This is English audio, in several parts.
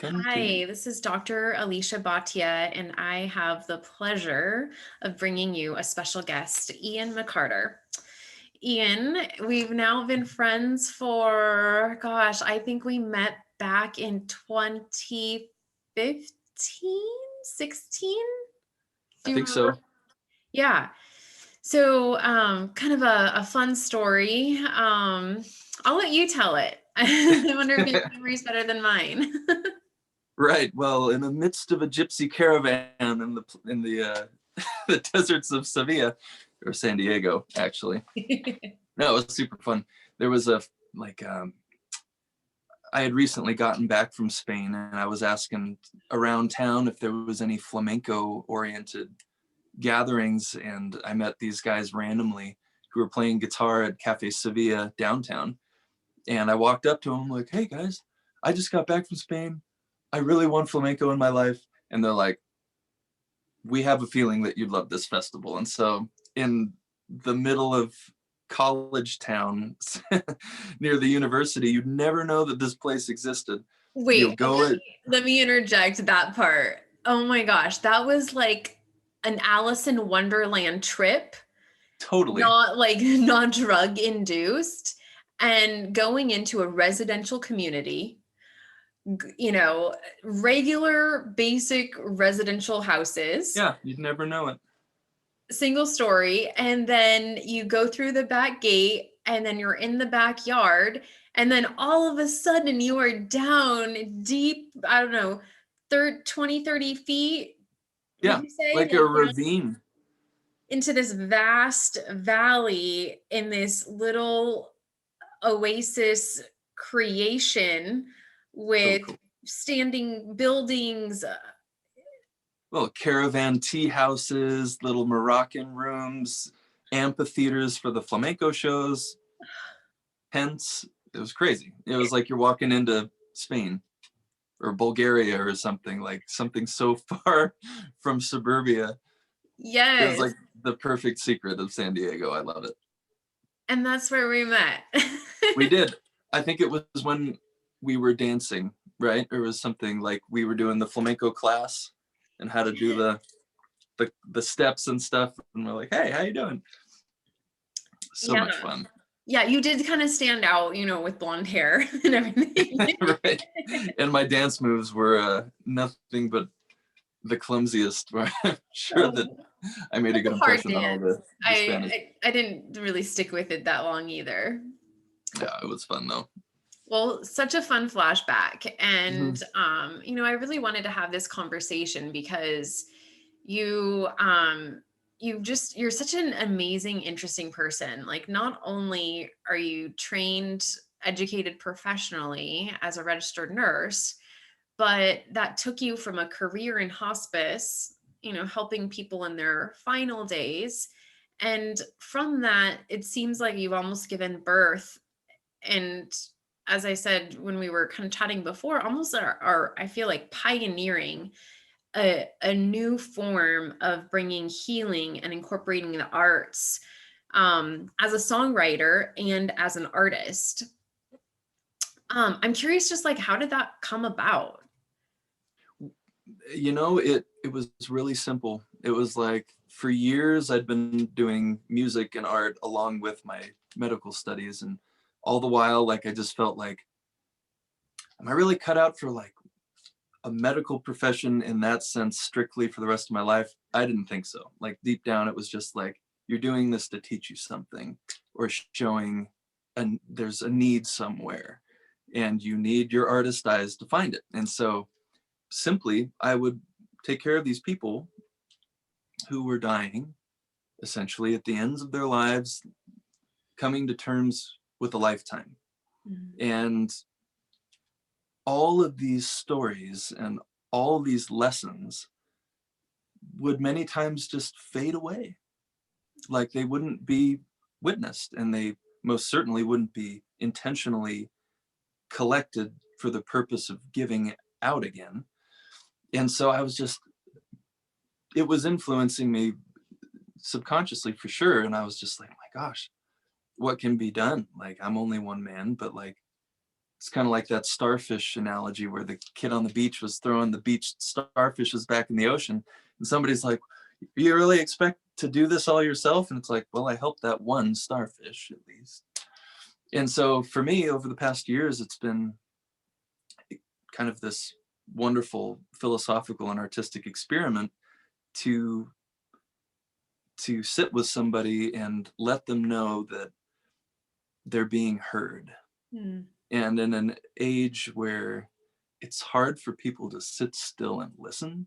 Hi, this is Dr. Alicia Bhatia, and I have the pleasure of bringing you a special guest, Ian McCartor. Ian, we've now been friends for, gosh, I think we met back in 2015, 16? I Do you think remember? so. Yeah. So, kind of a fun story. I'll let you tell it. I wonder if your memory's better than mine. Right. Well, in the midst of a gypsy caravan in the the deserts of Sevilla or San Diego, actually. No, it was super fun. There was a like I had recently gotten back from Spain and I was asking around town if there was any flamenco oriented gatherings, and I met these guys randomly who were playing guitar at Cafe Sevilla downtown. And I walked up to them like, "Hey guys, I just got back from Spain. I really want flamenco in my life." And they're like, "We have a feeling that you'd love this festival." And so in the middle of college town near the university, you'd never know that this place existed. You'll Wait, go it let me interject that part. Oh my gosh, that was like an Alice in Wonderland trip, totally. not like not drug induced, and going into a residential community, regular basic residential houses, Yeah, you'd never know it. single story, and then you go through the back gate and then you're in the backyard, and then all of a sudden you are down deep, I don't know, 20, 30 feet, would Yeah, you say, like a like down ravine. into this vast valley in this little oasis creation So with cool. standing buildings. Little caravan tea houses, little Moroccan rooms, amphitheaters for the flamenco shows, tents. It was crazy. It was like you're walking into Spain or Bulgaria or something, like something so far from suburbia. It was Yes, like the perfect secret of San Diego. I love it. and that's where we met. We did. I think it was when we were dancing, right? Or it was something like we were doing the flamenco class and how to do the steps and stuff. And we're like, "Hey, how you doing?" So Yeah. much fun. Yeah, you did kind of stand out, with blonde hair and everything. Right. And my dance moves were nothing but the clumsiest. I'm sure that Oh, I made a that's good a hard impression on all dance. the Spanish. I didn't really stick with it that long either. Yeah, it was fun though. Well, such a fun flashback. Mhm. And I really wanted to have this conversation because you you're such an amazing, interesting person. Like, not only are you trained, educated professionally as a registered nurse, but that took you from a career in hospice, helping people in their final days. And from that, it seems like you've almost given birth. And as I said, when we were kind of chatting before, almost are I feel like pioneering a new form of bringing healing and incorporating the arts, as a songwriter and as an artist. I'm curious, just like, how did that come about? It was really simple. It was like for years I'd been doing music and art along with my medical studies, and all the while, like, I just felt like, am I really cut out for like a medical profession in that sense strictly for the rest of my life? I didn't think so. Like deep down it was just like, you're doing this to teach you something or showing, and there's a need somewhere and you need your artist eyes to find it. And so simply I would take care of these people who were dying, essentially at the ends of their lives, coming to terms with a lifetime. Mhm. And all of these stories and all these lessons would many times just fade away. Like they wouldn't be witnessed, and they most certainly wouldn't be intentionally collected for the purpose of giving out again. And so it was influencing me subconsciously for sure. And I was just like, my gosh, what can be done? Like, I'm only one man, but like It's kind of like that starfish analogy where the kid on the beach was throwing the beach starfishes back in the ocean. And somebody's like, you really expect to do this all yourself? And it's like, well, I helped that one starfish at least. And so for me, over the past years, it's been kind of this wonderful philosophical and artistic experiment to sit with somebody and let them know that they're being heard. Mm. And in an age where it's hard for people to sit still and listen,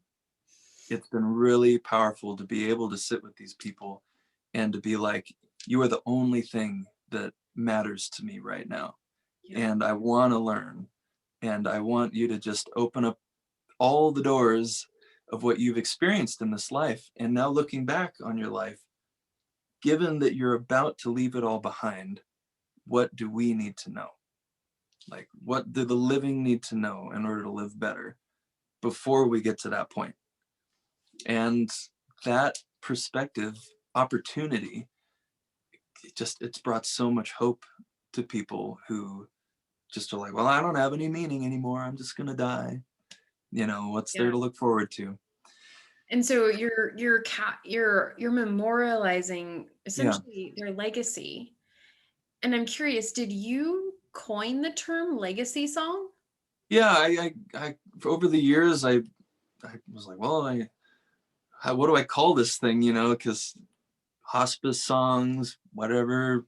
it's been really powerful to be able to sit with these people and to be like, you are the only thing that matters to me right now. Yeah. And I want to learn. And I want you to just open up all the doors of what you've experienced in this life. And now looking back on your life, given that you're about to leave it all behind, what do we need to know? Like, what do the living need to know in order to live better before we get to that point? And that perspective, opportunity, it's brought so much hope to people who just are like, well, I don't have any meaning anymore. I'm just going to die. What's there Yeah. to look forward to? And so you're memorializing Yeah. essentially their legacy. And I'm curious, did you coin the term legacy song? Yeah. Over the years, I was like, well, what do I call this thing? Because hospice songs, whatever,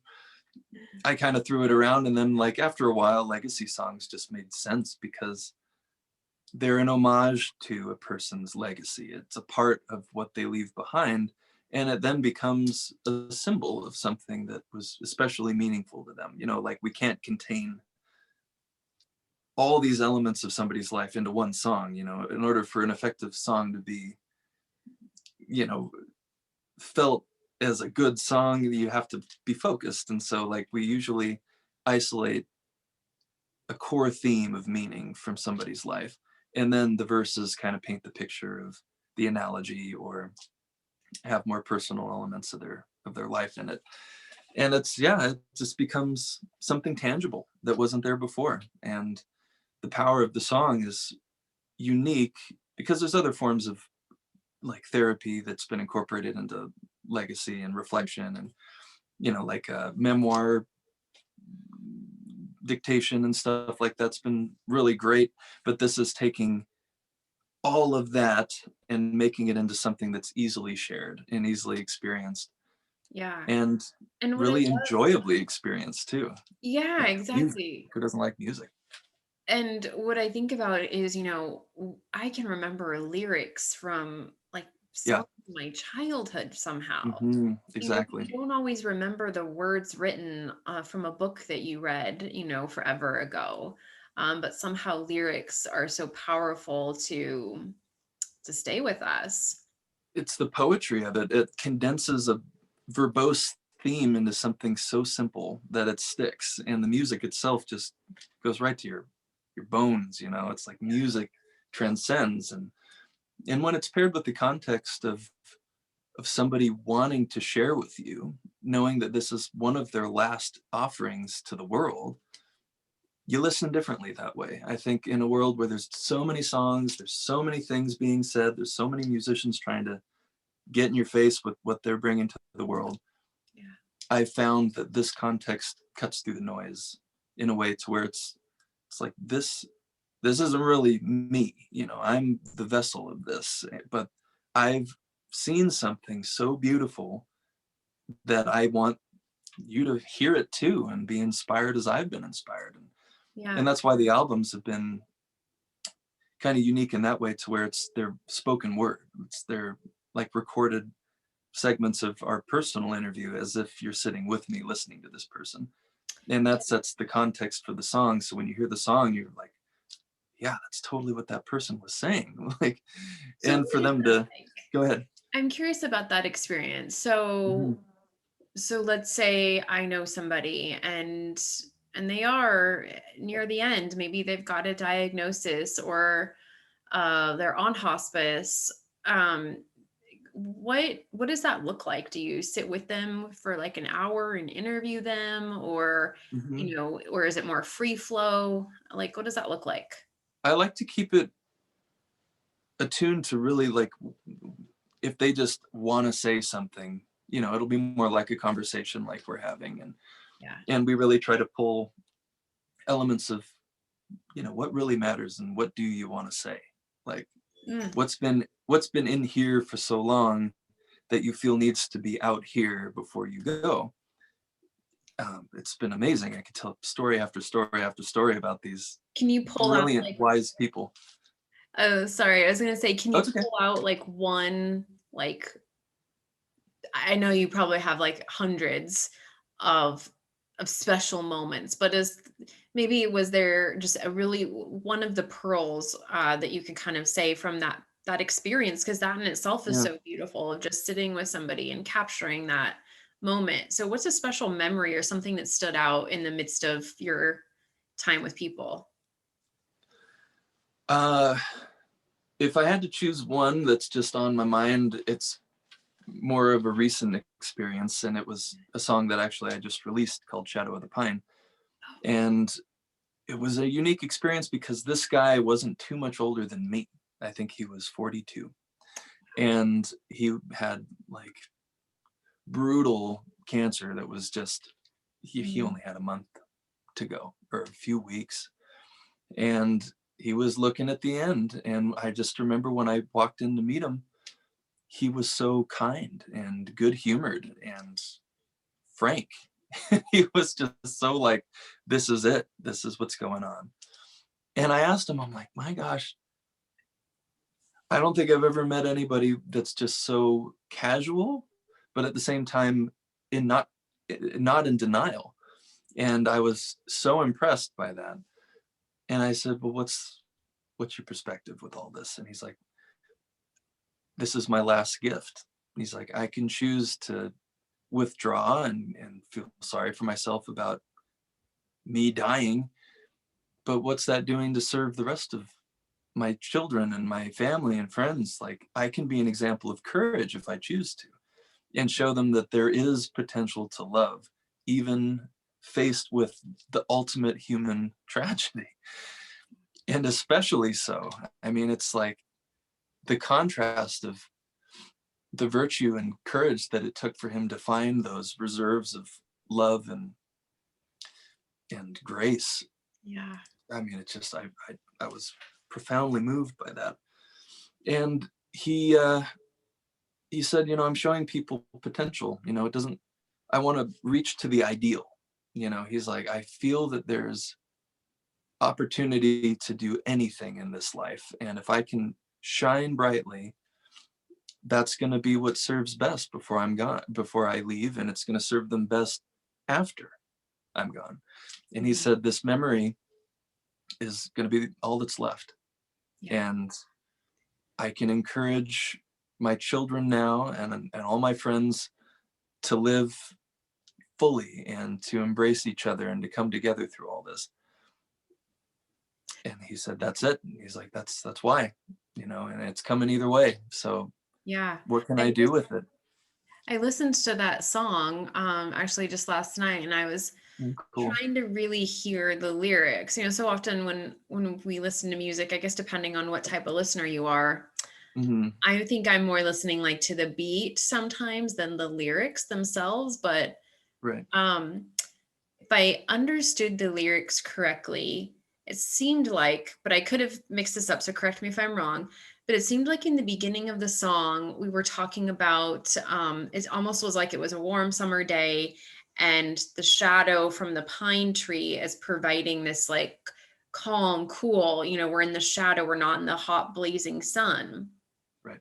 I kind of threw it around. And then, like, after a while, legacy songs just made sense because they're an homage to a person's legacy. It's a part of what they leave behind. And it then becomes a symbol of something that was especially meaningful to them. Like, we can't contain all these elements of somebody's life into one song. In order for an effective song to be, you know, felt as a good song, you have to be focused. And so, like, we usually isolate a core theme of meaning from somebody's life, and then the verses kind of paint the picture of the analogy or have more personal elements of their life in it. And it just becomes something tangible that wasn't there before. And the power of the song is unique because there's other forms of, like, therapy that's been incorporated into legacy and reflection, and like memoir dictation and stuff like that's been really great. But this is taking all of that and making it into something that's easily shared and easily experienced Yeah. and And what I really love, enjoyably experienced too. yeah, Music. exactly. Who doesn't like music? And what I think about is, I can remember lyrics from like Yeah. songs in my childhood somehow. Exactly. You don't always remember the words written from a book that you read, forever ago. But somehow lyrics are so powerful to stay with us. It's the poetry of it. It condenses a verbose theme into something so simple that it sticks, and the music itself just goes right to your bones. It's like music transcends, and when it's paired with the context of somebody wanting to share with you, knowing that this is one of their last offerings to the world, you listen differently that way. I think in a world where there's so many songs, there's so many things being said, there's so many musicians trying to get in your face with what they're bringing to the world, Yeah. I found that this context cuts through the noise in a way to where it's like, this isn't really me. I'm the vessel of this, but I've seen something so beautiful that I want you to hear it too and be inspired as I've been inspired. And Yeah. that's why the albums have been kind of unique in that way, to where it's their spoken word. It's their, like, recorded segments of our personal interview, as if you're sitting with me listening to this person. And that sets the context for the song. So when you hear the song, you're like, yeah, that's totally what that person was saying. Like, So and for what is them that to like? go ahead. I'm curious about that experience. Mhm. So let's say I know somebody and they are near the end. Maybe they've got a diagnosis or they're on hospice. Um, what does that look like? Do you sit with them for like an hour and interview them, or Mhm. or is it more free flow? Like, what does that look like? I like to keep it attuned to really like if they just want to say something, it'll be more like a conversation like we're having, Yeah. and we really try to pull elements of, what really matters and what do you want to say? Like Mm. what's been in here for so long that you feel needs to be out here before you go. It's been amazing. I could tell story after story after story about these Can you pull out brilliant, like, wise people. oh, sorry, I was gonna say, can Oh, you it's okay. pull out like one, like, I know you probably have like hundreds of special moments, but is maybe was there just a really one of the pearls that you could kind of say from that experience, because that in itself is Yeah. so beautiful, of just sitting with somebody and capturing that moment. So what's a special memory or something that stood out in the midst of your time with people? Uh, if I had to choose one that's just on my mind, it's more of a recent experience, and it was a song that actually I just released called Shadow of the Pine. And it was a unique experience because this guy wasn't too much older than me. I think he was 42. And he had like brutal cancer that was just, he Mm. only had a month to go, or a few weeks. And he was looking at the end. And I just remember when I walked in to meet him, he was so kind and good humored and frank. He was just so like, this is it. This is what's going on. And I asked him, I'm like, my gosh, I don't think I've ever met anybody that's just so casual, but at the same time, in not in denial. And I was so impressed by that. And I said, well, what's your perspective with all this? And he's like, this is my last gift. He's like, I can choose to withdraw and feel sorry for myself about me dying, but what's that doing to serve the rest of my children and my family and friends? Like, I can be an example of courage if I choose to, and show them that there is potential to love, even faced with the ultimate human tragedy. And especially so, I mean, it's like the contrast of the virtue and courage that it took for him to find those reserves of love and grace. Yeah. I mean, it's just I was profoundly moved by that. And he said, I'm showing people potential. It doesn't. I want to reach to the ideal. He's like, I feel that there's opportunity to do anything in this life, and if I can shine brightly, that's going to be what serves best before I'm gone, before I leave, and it's going to serve them best after I'm gone. And he Mhm. said, this memory is going to be all that's left. Yeah. And I can encourage my children now and all my friends to live fully and to embrace each other and to come together through all this. And he said, that's it. And he's like, that's why, and it's coming either way. So Yeah. what can I I do with it? I listened to that song actually just last night, and I was Cool. trying to really hear the lyrics. So often when we listen to music, I guess depending on what type of listener you are, Hmm. I think I'm more listening like to the beat sometimes than the lyrics themselves. But Right. um, if I understood the lyrics correctly, it seemed like, but I could have mixed this up, so correct me if I'm wrong, but it seemed like in the beginning of the song, we were talking about, it almost was like it was a warm summer day, and the shadow from the pine tree is providing this like calm, cool, we're in the shadow, we're not in the hot, blazing sun. Right.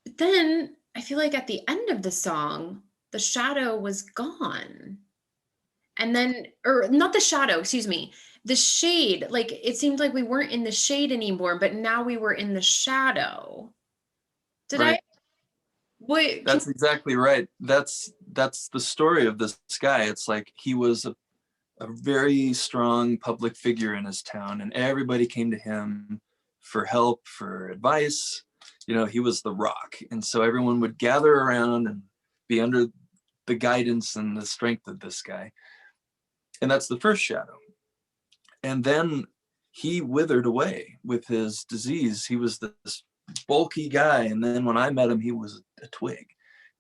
But then I feel like at the end of the song, the shadow was gone. And then, or not the shadow, excuse me, the shade. Like it seemed like we weren't in the shade anymore, but now we were in the shadow. Did I? Right. Wait, That's exactly right. That's the story of this guy. It's like he was a very strong public figure in his town, and everybody came to him for help, for advice. he was the rock. And so everyone would gather around and be under the guidance and the strength of this guy. And that's the first shadow. And then he withered away with his disease. He was this bulky guy. And then when I met him, he was a twig.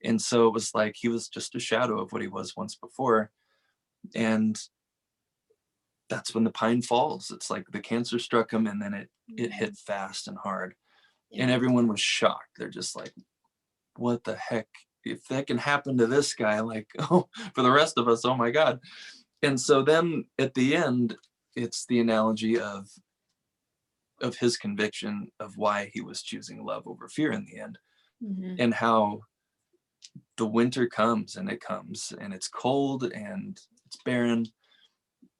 And so it was like he was just a shadow of what he was once before. And that's when the pine falls. It's like the cancer struck him, and then it hit fast and hard. Yeah. And everyone was shocked. They're just like, what the heck? If that can happen to this guy, like, oh, for the rest of us, oh my God. And so then at the end, it's the analogy of his conviction of why he was choosing love over fear in the end, and how the winter comes and it's cold and it's barren.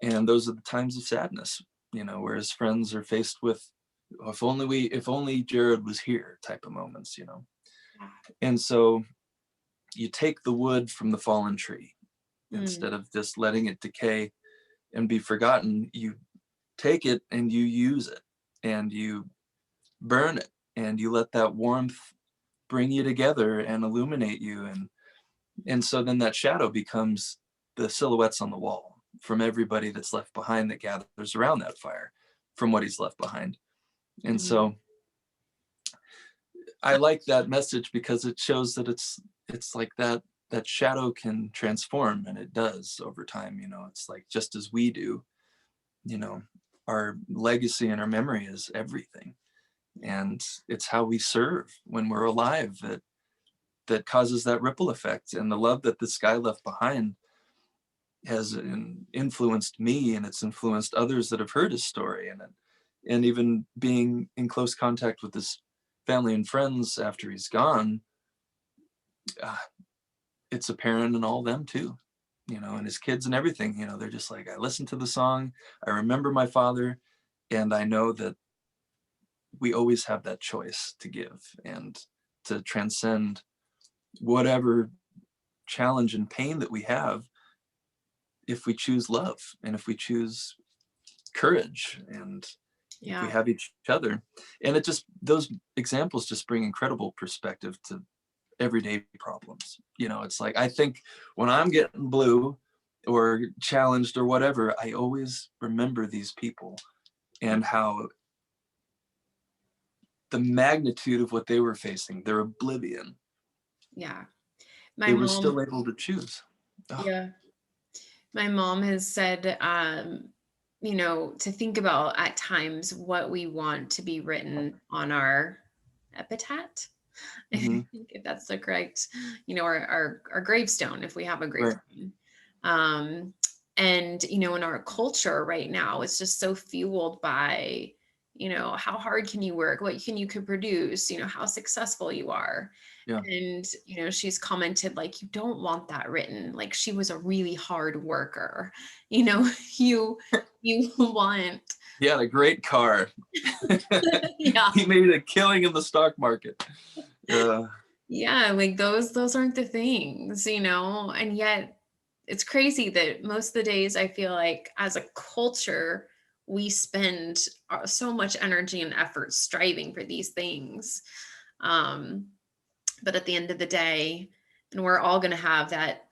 And those are the times of sadness, where his friends are faced with, if only Jared was here type of moments. And so you take the wood from the fallen tree instead of just letting it decay and be forgotten. You take it and you use it and you burn it and you let that warmth bring you together and illuminate you. And so then that shadow becomes the silhouettes on the wall from everybody that's left behind that gathers around that fire from what he's left behind. And so I like that message because it shows that it's like that shadow can transform, and it does over time. It's like, just as we do, our legacy and our memory is everything. And it's how we serve when we're alive that causes that ripple effect. And the love that this guy left behind has influenced me, and it's influenced others that have heard his story. And even being in close contact with his family and friends after he's gone, it's apparent in all them too, and his kids and everything. They're just like, I listened to the song, I remember my father, and I know that we always have that choice to give and to transcend whatever challenge and pain that we have, if we choose love and if we choose courage, and if we have each other. And those examples just bring incredible perspective to everyday problems. It's like, I think when I'm getting blue or challenged or whatever, I always remember these people and how the magnitude of what they were facing, their oblivion. Yeah. They were still able to choose. Oh. Yeah. My mom has said, to think about at times what we want to be written on our epitaph, if that's the correct, our gravestone, if we have a gravestone. Right. And, in our culture right now, it's just so fueled by, how hard can you work? What can you produce? How successful you are. Yeah. And, she's commented, like, you don't want that written. Like, she was a really hard worker. You want. He had a great car. Yeah. He made a killing in the stock market. Yeah, like those aren't the things, and yet it's crazy that most of the days I feel like as a culture, we spend so much energy and effort striving for these things. But at the end of the day, and we're all going to have that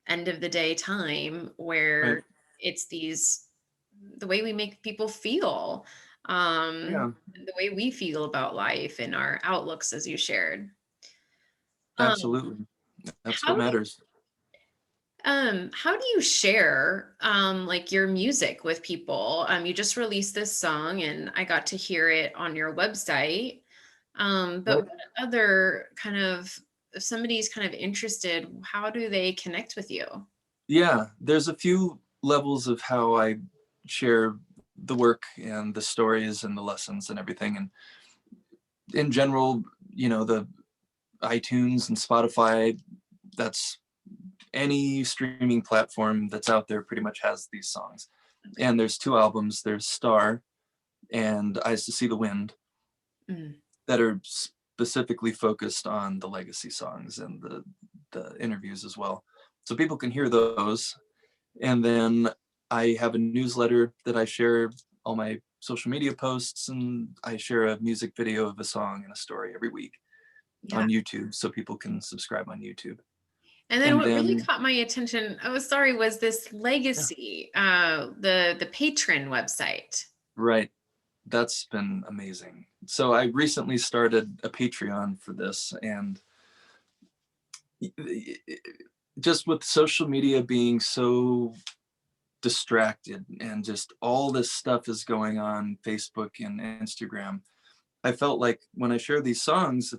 end of the day time where it's the way we make people feel, the way we feel about life and our outlooks, as you shared. Absolutely. That's what matters. How do you share like your music with people? You just released this song and I got to hear it on your website. But what other kind of, if somebody's kind of interested, how do they connect with you? Yeah, there's a few levels of how I share the work and the stories and the lessons and everything. And in general, the iTunes and Spotify, that's any streaming platform that's out there pretty much has these songs. Okay. And there's 2 albums. There's Star and Eyes to See the Wind, that are specifically focused on the legacy songs and the interviews as well. So people can hear those. And then I have a newsletter that I share all my social media posts, and I share a music video of a song and a story every week Yeah. on YouTube, so people can subscribe on YouTube. And then And what really then, caught my attention, oh, sorry, was this yeah, legacy, the patron website. right. That's been amazing. So I recently started a Patreon for this, and just with social media being so distracted and just all this stuff is going on Facebook and Instagram, I felt like when I share these songs,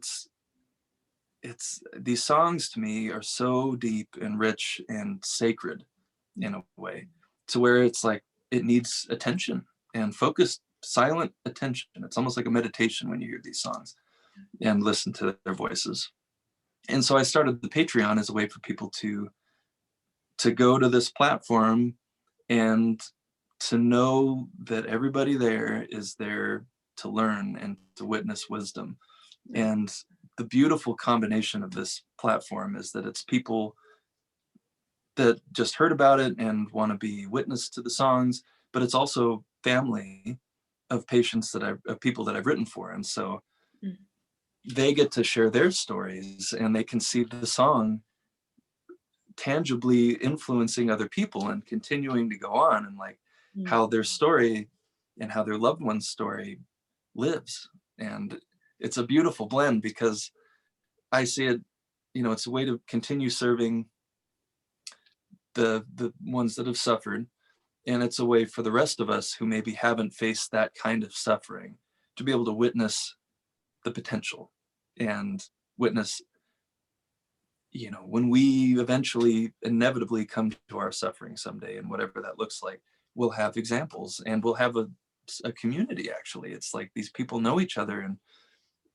it's these songs to me are so deep and rich and sacred in a way, to where it's like it needs attention and focused silent attention. It's almost like a meditation when you hear these songs and listen to their voices. And so I started the Patreon as a way for people to go to this platform and to know that everybody there is there to learn and to witness wisdom. Yeah. And the beautiful combination of this platform is that it's people that just heard about it and want to be witness to the songs, but it's also family of patients of people that I've written for. And so Mm. they get to share their stories, and they can see the song tangibly influencing other people and continuing to go on, and like Mm. how their story and how their loved one's story lives. And it's a beautiful blend, because I see it, it's a way to continue serving the ones that have suffered, and it's a way for the rest of us who maybe haven't faced that kind of suffering to be able to witness the potential and witness, when we eventually inevitably come to our suffering someday, and whatever that looks like, we'll have examples, and we'll have a community. Actually, it's like these people know each other, and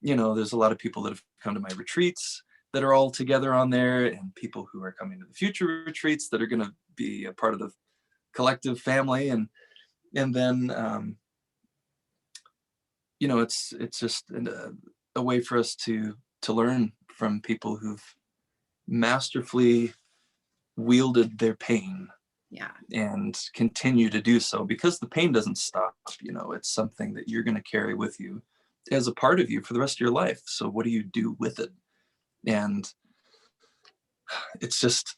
there's a lot of people that have come to my retreats that are all together on there, and people who are coming to the future retreats that are going to be a part of the collective family. And then it's just a way for us to learn from people who've masterfully wielded their pain Yeah. and continue to do so, because the pain doesn't stop. It's something that you're going to carry with you as a part of you for the rest of your life. So what do you do with it? And it's just,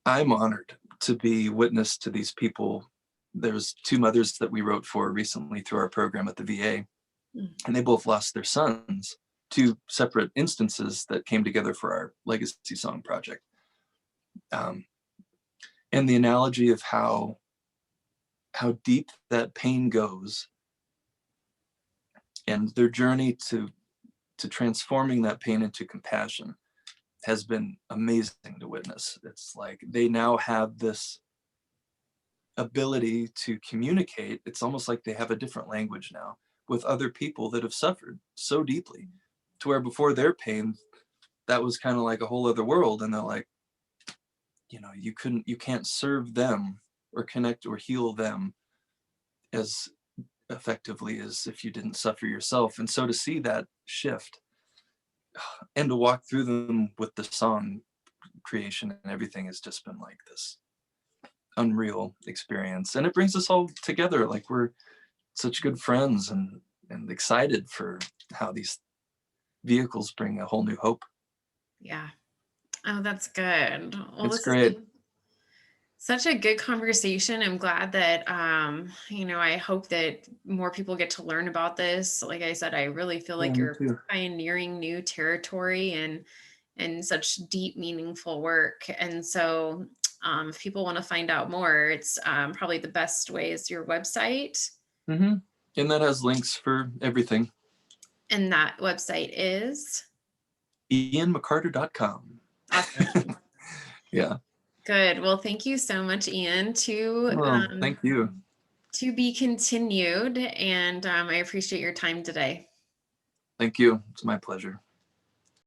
I'm honored to be witness to these people. There's two mothers that we wrote for recently through our program at the VA, Mm. and they both lost their sons, two separate instances that came together for our legacy song project. And the analogy of how deep that pain goes, and their journey to transforming that pain into compassion has been amazing to witness. It's like they now have this ability to communicate. It's almost like they have a different language now with other people that have suffered so deeply, to where before their pain, that was kind of like a whole other world. And they're like, you can't serve them or connect or heal them as effectively as if you didn't suffer yourself. And so to see that shift, and to walk through them with the song creation and everything, has just been like this unreal experience. And it brings us all together, like we're such good friends, and excited for how these vehicles bring a whole new hope. Yeah. Oh, that's good. Well, It's this has great. been such a good conversation. I'm glad that, I hope that more people get to learn about this. Like I said, I really feel Yeah, like me you're too. pioneering new territory and such deep, meaningful work. And so, if people want to find out more, it's probably the best way is your website. Mm-hmm. And that has links for everything. And that website is IanMcCartor.com. awesome. Yeah. Good. Well, thank you so much, Ian, Well, thank you. to be continued. And I appreciate your time today. Thank you. It's my pleasure.